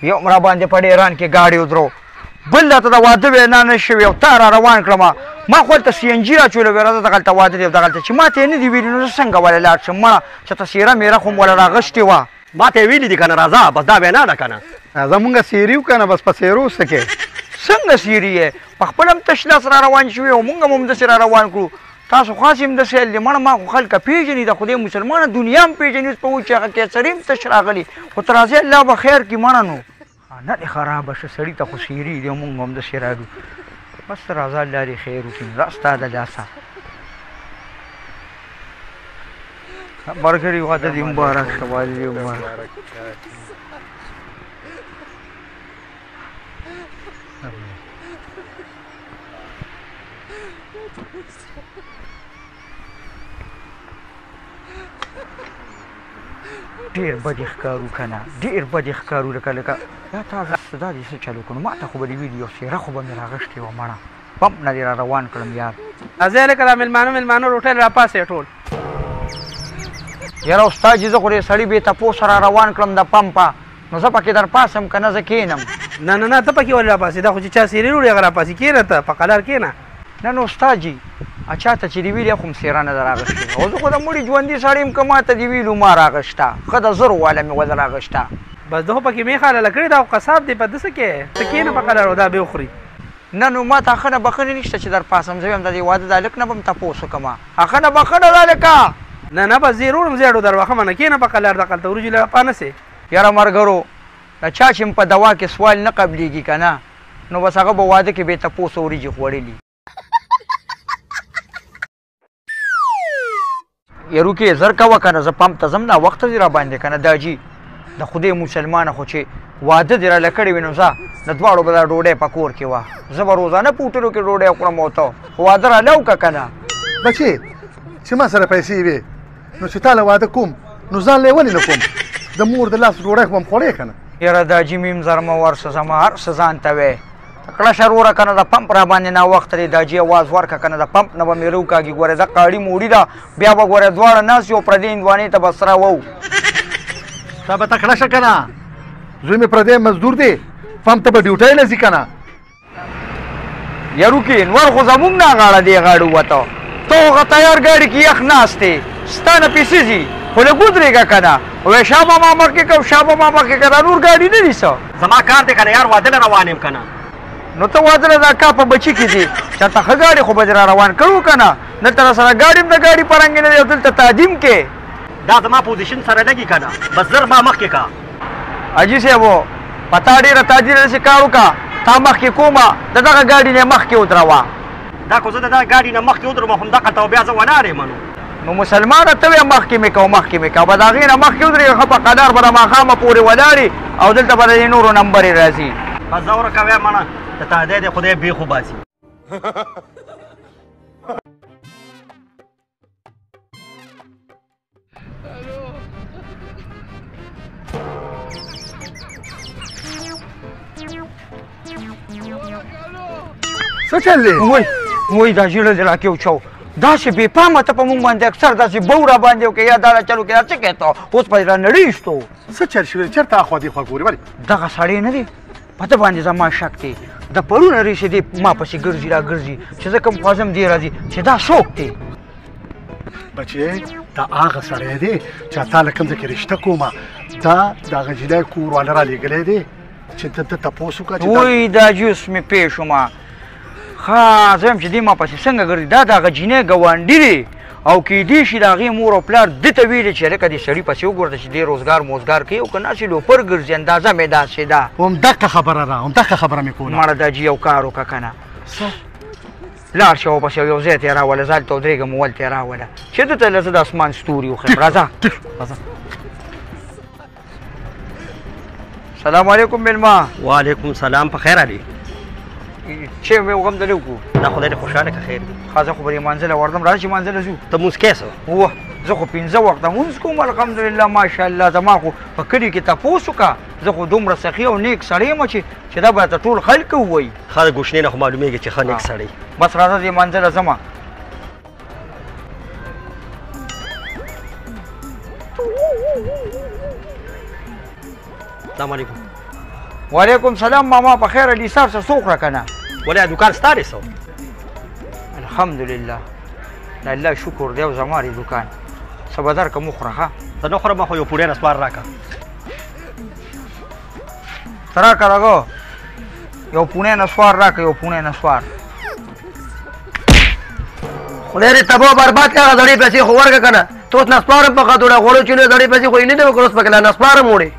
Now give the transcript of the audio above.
یو را باندې په ډیران کې ګاډي ودرو بل ته د واده وینا نه شوې او تا را روان کړم ما خو هلته سی ان جي راچولې وې راځه دغلته واده دی دغلته چې ما ته یې نه دي ویلي نو زه څنګه ولی لاړ شم مړه چې ته سیره میره خو م وله راغښتې وه ما ته یې ویلي دي که نه راځه بس دا وینا ده که نه زمونږ سیري و که نه بس په سیرو څه کې څنګه سیري یې په خپل هم تش لاس را روان شوې او مونږ هم همداسې را روان کړو تاسو خاص هم داسې حل دی مړه ما خو خلکه پېژني د خدای مسلمانه دنیا هم پېژني اوس په و چې هغه کیسري هم تش راغلي خو ته راځې الله به خیر کړي مړه نو نه دې خرابه شه سړي ته خو سیري دی مونږ هم داسې راځو بس راځه الله دې خیر وکړي را ستا د لاسه ملګري واده دې مبارک شه واده دې مبارک ډېر بد یې ښکارو که نه ډېر بد یې ښکارو لکه یا تا دا دې څه چلو کړو ما ته خو به دې ویلي یو څېره خو به مې راغښتې وه مړه پمپ نه دې را روان کړم یار راځئ لکه دا مېلمانه روټۍ راپاسئ ټول یاره استاد جي زه خو دې سړي بې تپوسه را روان کړم د پمپه نو زه پکې در پاسم که نه زه کښېنم نه ته پکې ولې راپاسې دا خو چې چا سیرې وړي هغه راپاسې کښېنه ته په قلار کښېنه نه نو استاد جي چا ته چې دې ویلي خو م څېره نه ده راغښتې او زه خو د مړي ژوندي سړی یم که ما ته دې ویلو ما راغښته ښه د زرو واله مې وله راغښته بس ده خو پکې مې خاله کړې دا خو قصاب دی په ده څه کې ته کښېنه په قلار او دا به وخوري نه نو ما ته ښه نه بښنې نشته چې در پاسم زه ویم د دې واده دا هلک نه به م تپوس وکړم ښه نه بښنه ده هلکه نه بس زه یې وروړم زه یې در وخمه نه کښېنه په قلار دغلته وریجې له پانسې یاره ملګرو د چا چې په دوا کې سوال نه قبلېږي که نه نو بس هغه به واده کې بې تپوسه وریجې خوړلي یروکې زر کوه که نه زه پمپ ته ځم ناوخته دې را باندې که نه دا جي د خدای مسلمانه خو چې واده دې راله کړی وي نو زه د دواړو به دا ډوډۍ په کور کې وه زه به روزانه په هوټلو کې ډوډۍ خورم او ته خو واده راله وکړه که نه بچې چې ما سره پیسې وې نو چې تا له واده کوم نو ځان له یې ولې نه کوم د مور د لاس ډوډۍ خو به م خوړې که نه یاره دا جي میم زرمه ورسه زما هر څه ځان ته وی کړه شروره که نه د پمپ را باندې ناوخته دی دا جي اواز ورکړه که نه د پمپ نه به مې روکاږي ګورې دا قاړي موړي ده بیا به ګورې دواړه ناست یو پردې هندوانې ته به سره وو تا به تکړه شه که نه زوی مې پردی مزدور دی پمپ ته به ډیوټۍ نه ځي که نه یروکې نور خو زمونږ نه غاړه دې غاړه ووته ته هغه تیار ګاډي کې یخ ناست دی ستا نه پیسې ځي خو لږ ودرېږه که نه وایي شابه ما مخکې که شابه ما مخکې که دا نور ګاډي نه دي څه زما کار دی که نه یار واده له روان یم که نه نو ته واده له دا کار په بچي کې دي چېرته ښه ګاډي خو به دې را روان کړو که نه دلته را سره ګاډي هم د ګاډي په رنګې نه دی او دلته تعدیم کې دا زما پوزیشن سره لګي که نه بس زر ما مخکې که حاجي صاحبو په تا ډېره تاجره داسې کار وکړه تا مخکې کومه د دغه ګاډي نه مخکې ودروه دا خو زه د دغه ګاډي نه مخکې ودرم همدغلته او بیا زه ولاړ یم نو مسلمانه ته وایه مخکې مې کوه مخکې مې کوه به د هغې نه مخکې ودرېږه ښه په قدار به د ماښامه پورې ولاړې او دلته به د دې نورو نمبرې راځي بس زه ورکوې مړه د تادی دی خدای بېخ وباسي څه چل دی وایي دا ژېړه دې راکې وچو داسې بې پامه ته په مونږ باندې اکثر داسې بو را باندې وکړې یا دا چلو کې دا څه کوې ته اوس په دې را نړېستو څه چل شوی چېرته اخوا دېخوا ګورې ولې دغه سړی نه دی په ده باندې زما شک دی د پرونه ریښې دی ما پسې ګرځي را ګرځي چې زه کوم خوازم دی راځي چې دا څوک دی بچې دا هغه سړی دی چې تا له کوم ځای کې رشته کومه دا د هغه جینۍ کورواله را لېږلی دی چې ده ته تپوس وکړه چې وایي دا جوس مې پې شومه ښه زه یم چې دې ما پسې څنګه ګرځي دا د هغه جینۍ ګاونډي دی او کیدای شي د هغې مور او پلار ده ته ویلي چې هلکه دې سړي پسې وګورته چې دې روزګار موزګار کوي او که ناسې لوپر ګرځي اندازه مې داسې ده همدغه خبره ده همدغه خبره مې کوله مړه دا جي یو کار وکړه که نه لاړ شه واپس یو ځای ته یې راوله زه هلته ودرېږم ولته یې راوله چې ده ته زه د اسمان ستوري وښیم راځه سلام علیکم مېلمه وعلیکم سلام په خیر علي چې مې وغم دلې وکړو دا خدای دې خوشحاله که خیر وي ښه زه خو به دې مانځله وردم راځه چې مانځله ځو ته مونځ کې څه وه زه خو 15 وخته مونځ کوم الحمدلله ماشاءالله زما خو په کلي کې تپوس وکړه زه خو دومره سخي او نیک سړی یم چې دا به ته ټول خلک ووایي ښه د ګوشنې نه خو معلومېږي چې ښه نیک سړی بس راځه دې مانځله ځمه السلام علیکم وعلیکم سلام ماما په خیر علي صاحب څه څوک را کنه ولې دکان ستاره سو الحمدلله د الله شکر دی او زما دی دکان څه به درکړم وخوره ښه زه نه خورم خو یو پوړی نسوار راکړه ته راکړه دغه یو پوڼی نسوار راکړه یو پوڼی نسوار خدای دې تباہ برباد کړه هغه زړې پیسې خو ورکړه که نه ته اوس نسپاره په خاطر غوړو چونې زړې پیسې خو یې نه دي وکړه اوس پکې لا نسپاره موړې